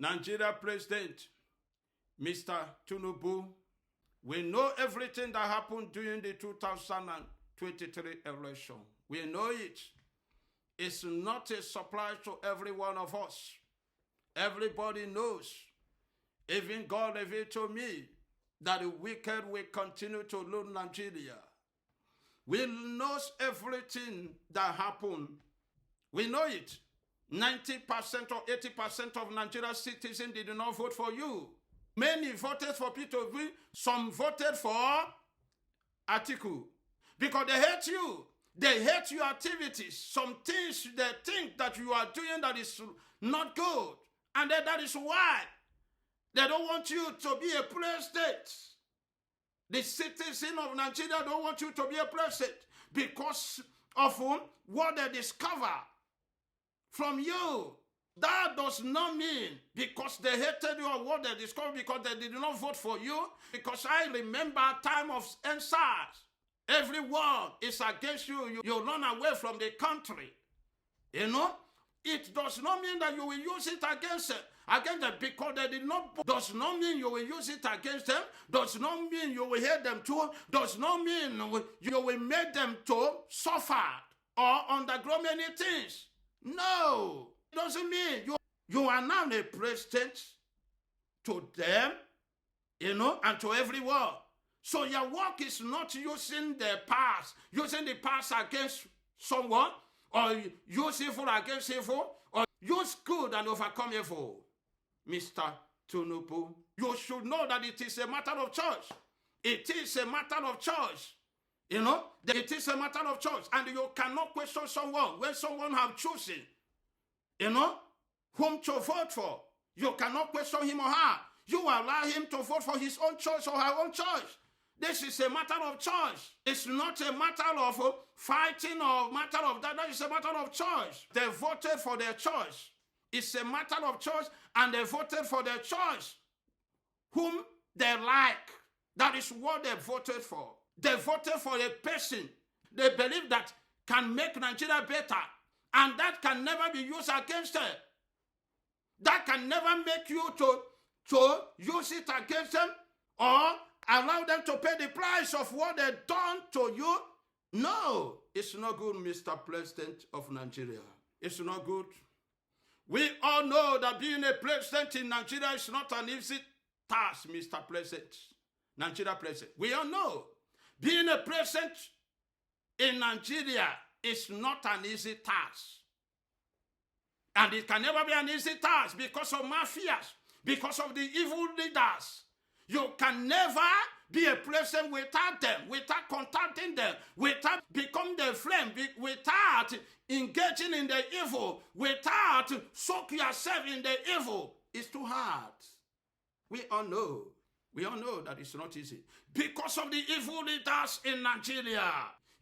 Nigeria President, Mr. Tinubu, we know everything that happened during the 2023 election. We know it. It's not a surprise to every one of us. Everybody knows. Even God revealed to me that the wicked will continue to rule Nigeria. We know everything that happened. We know it. 90% or 80% of Nigerian citizens did not vote for you. Many voted for Peter Obi. Some voted for Atiku. Because they hate you. They hate your activities. Some things they think that you are doing that is not good. And that is why they don't want you to be a president. The citizens of Nigeria don't want you to be a president because of what they discover from you. That does not mean because they hated you or what they discovered because they did not vote for you. Because I remember time of NSAS. Everyone is against you. You run away from the country. You know? It does not mean that you will use it against them because they did not. Does not mean you will use it against them. Does not mean you will hate them too. Does not mean you will make them to suffer or undergo many things. No. It doesn't mean you are now a president to them, you know, and to everyone. So your work is not using the past against someone, or use evil against evil, or use good and overcome evil. Mr. Tinubu, you should know that it is a matter of choice. It is a matter of choice. You know, it is a matter of choice. And you cannot question someone when someone have chosen, you know, whom to vote for. You cannot question him or her. You allow him to vote for his own choice or her own choice. This is a matter of choice. It's not a matter of fighting or matter of that. That is a matter of choice. They voted for their choice. It's a matter of choice, and they voted for their choice. Whom they like. That is what they voted for. They voted for a person they believe that can make Nigeria better, and that can never be used against them. That can never make you to use it against them or allow them to pay the price of what they've done to you. No, it's not good, Mr. President of Nigeria. It's not good. We all know that being a president in Nigeria is not an easy task, Mr. President. Nigeria president. We all know. Being a president in Nigeria is not an easy task. And it can never be an easy task because of mafias, because of the evil leaders. You can never be a president without them, without contacting them, without becoming their friend, without engaging in the evil, without soak yourself in the evil. It's too hard. We all know that it's not easy. Because of the evil leaders in Nigeria.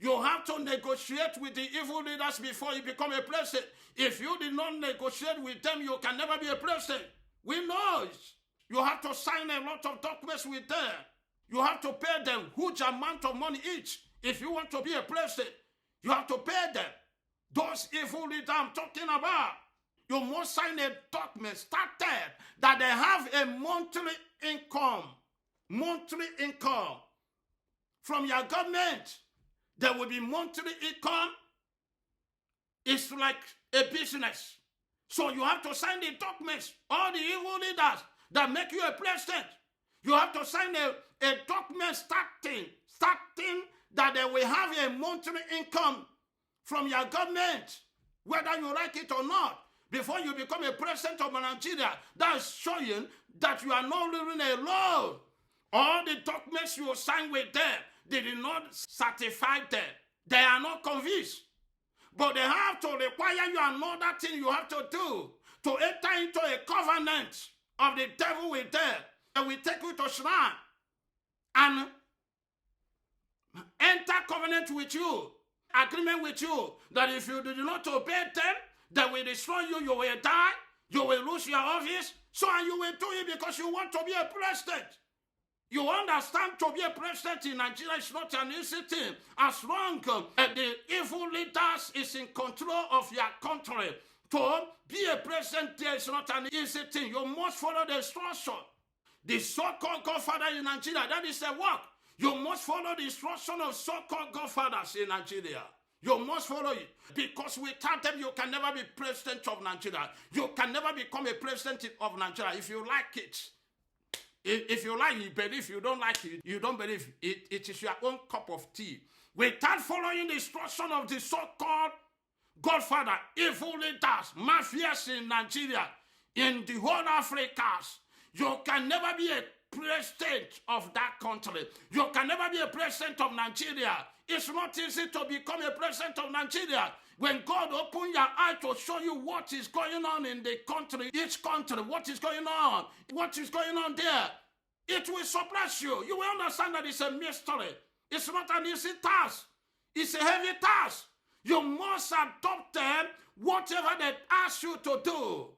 You have to negotiate with the evil leaders before you become a president. If you did not negotiate with them, you can never be a president. We know it. You have to sign a lot of documents with them. You have to pay them huge amount of money each. If you want to be a president, you have to pay them. Those evil leaders I'm talking about. You must sign a document started that they have a monthly income. Monthly income. From your government, there will be monthly income. It's like a business. So you have to sign the documents. All the evil leaders that make you a president. You have to sign a document starting that they will have a monthly income from your government, whether you like it or not, before you become a president of Nigeria. That's showing that you are not living alone. All the documents you sign with them, they did not certify them. They are not convinced. But they have to require you another thing you have to do, to enter into a covenant of the devil with them. And we take you to shrine and enter covenant with you, agreement with you, that if you do not obey them, they will destroy you, you will die, you will lose your office, so and you will do it because you want to be a president. You understand, to be a president in Nigeria is not an easy thing. As long as the evil leaders is in control of your country, To be a president there is not an easy thing. You must follow the instruction. The so-called godfather in Nigeria, that is a work. You must follow the instruction of so-called godfathers in Nigeria. You must follow it. Because without them, you can never be president of Nigeria. You can never become a president of Nigeria. If you like it, if you like it, you believe. You don't like it, you don't believe. It is your own cup of tea. Without following the instruction of the so-called godfather, evil leaders, mafias in Nigeria, in the whole Africa, you can never be a president of that country. You can never be a president of Nigeria. It's not easy to become a president of Nigeria. When God opens your eye to show you what is going on in the country, each country, what is going on there, it will surprise you. You will understand that it's a mystery. It's not an easy task. It's a heavy task. You must adopt them, whatever they ask you to do.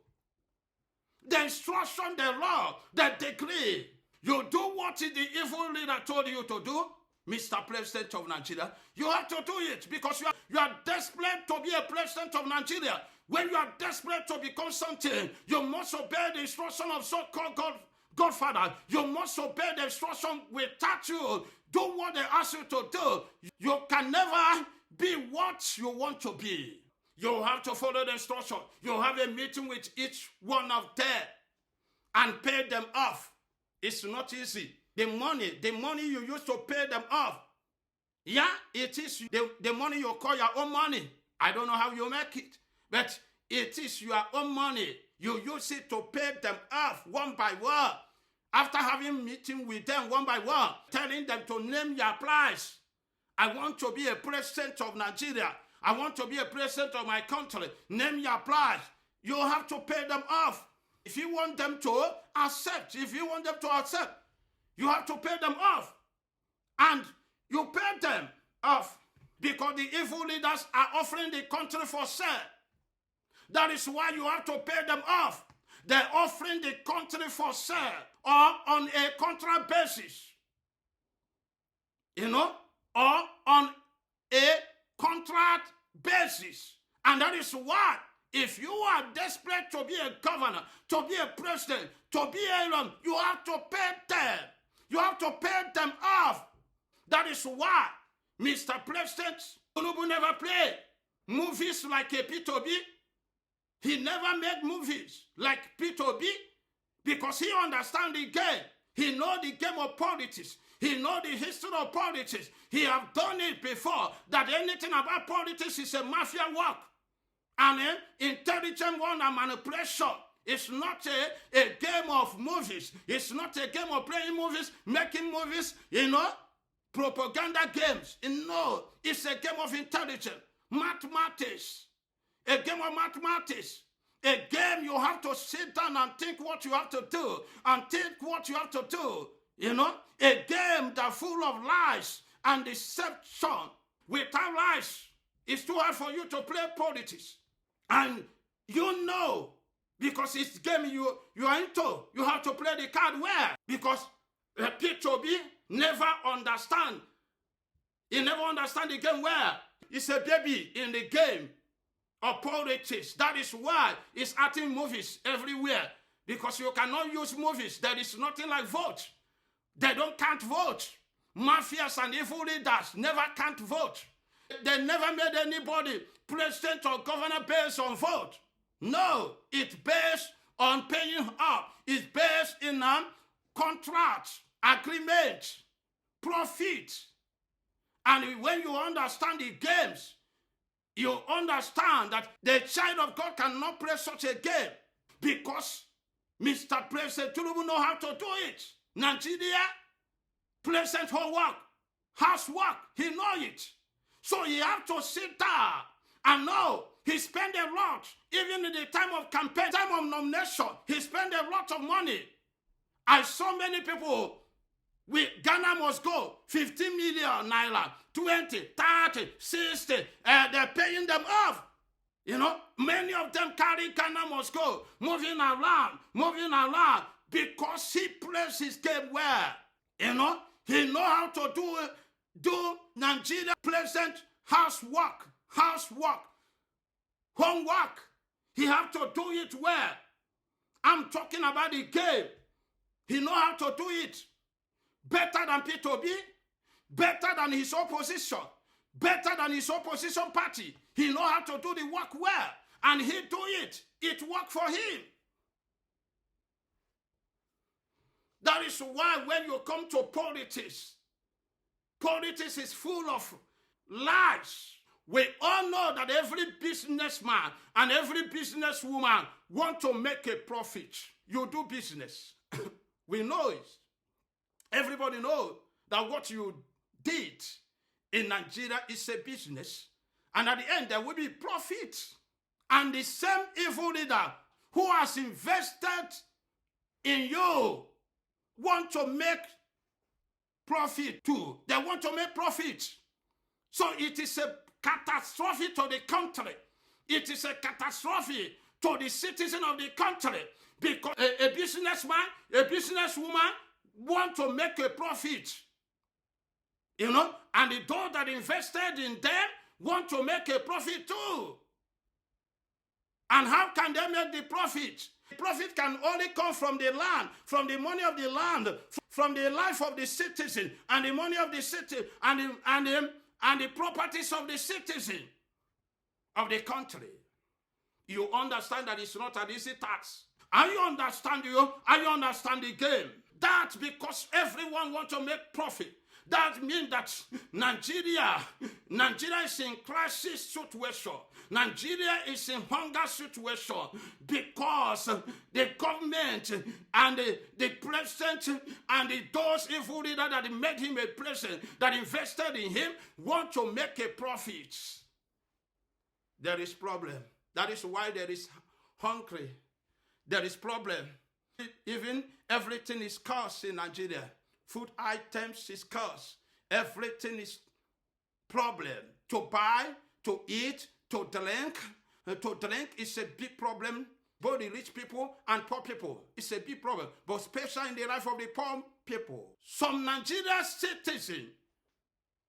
The instruction, the law, the decree. You do what the evil leader told you to do, Mr. President of Nigeria. You have to do it because you are desperate to be a president of Nigeria. When you are desperate to become something, you must obey the instruction of so-called Godfather. You must obey the instruction without you. Do what they ask you to do. You can never be what you want to be. You have to follow the instruction. You have a meeting with each one of them and pay them off. It's not easy. The money you use to pay them off, yeah, it is the money you call your own money. I don't know how you make it, but it is your own money. You use it to pay them off one by one. After having meeting with them one by one, telling them to name your price. I want to be a president of Nigeria. I want to be a president of my country. Name your price. You have to pay them off. If you want them to accept, you have to pay them off. And you pay them off because the evil leaders are offering the country for sale. That is why you have to pay them off. They're offering the country for sale or on a contract basis. Or on a contract basis. And that is why, if you are desperate to be a governor, to be a president, to be a you have to pay them. You have to pay them off. That is why Mr. President Tinubu never played movies like a P2B. He never made movies like P2B because he understands the game. He knows the game of politics. He knows the history of politics. He have done it before, that anything about politics is a mafia work. And intelligent one and manipulation. It's not a game of movies. It's not a game of playing movies, making movies, propaganda games. No, it's a game of intelligence. Mathematics. A game of mathematics. A game you have to sit down and think what you have to do. And think what you have to do. A game that's full of lies and deception. Without lies, it's too hard for you to play politics. And because it's game you are into, you have to play the card where? Because P2B never understand. He never understand the game where? It's a baby in the game of politics. That is why it's acting movies everywhere. Because you cannot use movies. There is nothing like vote. They can't vote. Mafias and evil leaders never can't vote. They never made anybody president or governor based on vote. No, it's based on paying up. It's based in contracts, agreements, profit. And when you understand the games, you understand that the child of God cannot play such a game because Mr. President Tinubu know how to do it. Nigeria, president homework, housework, he know it. So he have to sit down and know he spent a lot, even in the time of campaign, time of nomination, he spent a lot of money. I saw many people with Ghana must go, 15 million naira, 20, 30, 60, they're paying them off. Many of them carry Ghana must go, moving around, because he plays his game well. He know how to do Nigeria president homework. He have to do it well. I'm talking about the game. He know how to do it better than P2B, better than his opposition, better than his opposition party. He know how to do the work well, and he do it. It work for him. That is why when you come to politics, politics is full of lies. We all know that every businessman and every businesswoman want to make a profit. You do business. We know it. Everybody knows that what you did in Nigeria is a business. And at the end, there will be profit. And the same evil leader who has invested in you want to make profit too. They want to make profit. So it is a catastrophe to the country. It is a catastrophe to the citizen of the country, because a businessman, a businesswoman want to make a profit. You know, and those that invested in them want to make a profit too. And how can they make the profit? The profit can only come from the land, from the money of the land, from the life of the citizen, and the money of the city, and the properties of the citizen of the country. You understand that it's not an easy task. And you understand the game. That's because everyone wants to make profit. That means that Nigeria is in crisis situation. Nigeria is in hunger situation because the government and the president and those evil leaders that made him a president, that invested in him, want to make a profit. There is problem. That is why there is hungry. There is problem. Even everything is scarce in Nigeria. Food items is scarce. Everything is problem. To buy, to eat, to drink. To drink is a big problem. Both the rich people and poor people. It's a big problem. But especially in the life of the poor people. Some Nigerian citizens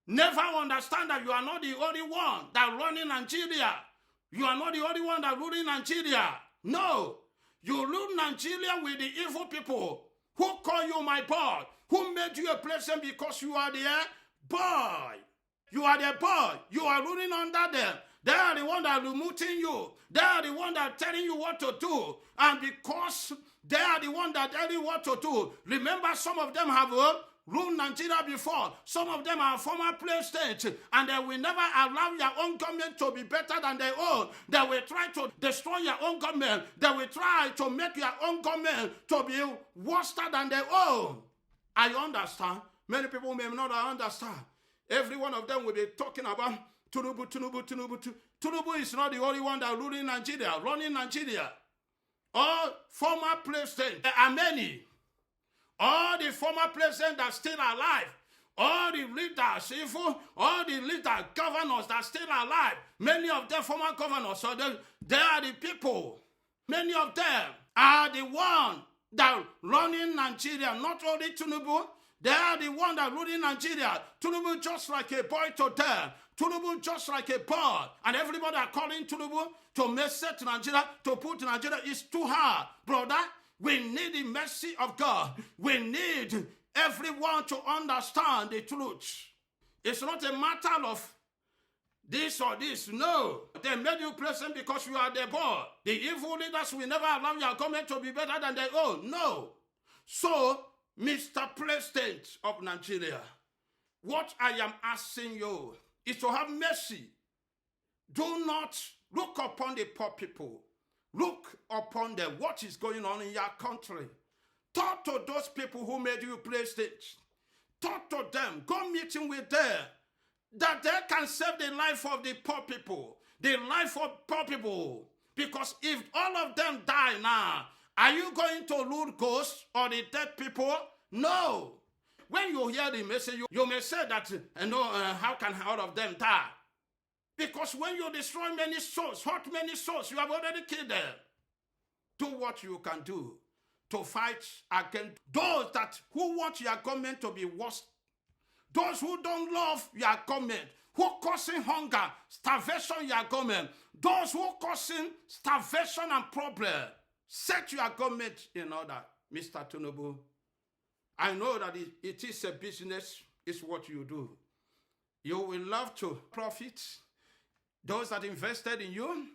never understand that you are not the only one that running Nigeria. You are not the only one that ruling Nigeria. No. You rule Nigeria with the evil people who call you my boy, who made you a president because you are their boy. You are their boy. You are ruling under them. They are the one that are removing you. They are the one that are telling you what to do. And because they are the one that tell you what to do, remember some of them have ruled Nigeria before. Some of them are former presidents, and they will never allow your own government to be better than their own. They will try to destroy your own government. They will try to make your own government to be worse than their own. I understand. Many people may not understand. Every one of them will be talking about Tinubu. Tinubu is not the only one that ruling Nigeria, running Nigeria. All former presidents, there are many. All the former presidents that are still alive, all the leaders, all the leaders, governors that are still alive, many of them former governors, so they are the people. Many of them are the ones that are running Nigeria, not only Tinubu. They are the ones that are ruling Nigeria. Tinubu just like a boy to them. Tinubu just like a boy. And everybody are calling Tinubu to mess to Nigeria, to put Nigeria is too hard. Brother, we need the mercy of God. We need everyone to understand the truth. It's not a matter of this or this. No. They made you president because you are their boy. The evil leaders will never allow your government to be better than their own. No. So, Mr. President of Nigeria, what I am asking you is to have mercy. Do not look upon the poor people. Look upon them. What is going on in your country? Talk to those people who made you president. Talk to them. Go meeting with them. That they can save the life of the poor people. The life of poor people. Because if all of them die now, are you going to lose ghosts or the dead people? No. When you hear the message, you may say that, how can all of them die? Because when you destroy many souls, hurt many souls, you have already killed them. Do what you can do to fight against those who want your government to be worse. Those who don't love your government, who causing hunger, starvation in your government, those who causing starvation and problem, set your government in order. Mr. Tinubu, I know that it is a business, it's what you do. You will love to profit. Those that invested in you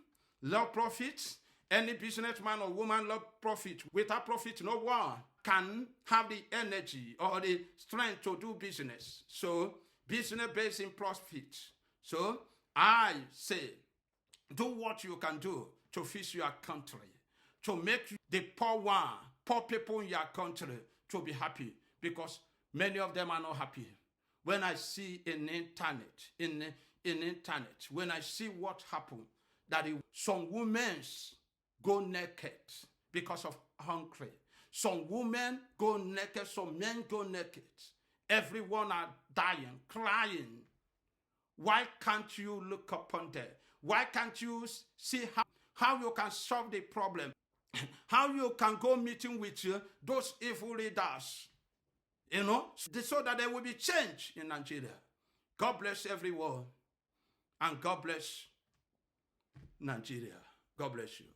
love profit. Any businessman or woman love profit. Without profit, no one can have the energy or the strength to do business. So, business based in profit. So, I say, do what you can do to fix your country, to make the poor people in your country to be happy, because many of them are not happy. When I see in internet, when I see what happened, that some women go naked because of hungry. Some women go naked, some men go naked. Everyone are dying, crying. Why can't you look upon them? Why can't you see how you can solve the problem? How you can go meeting with those evil leaders, so that there will be change in Nigeria. God bless everyone, and God bless Nigeria. God bless you.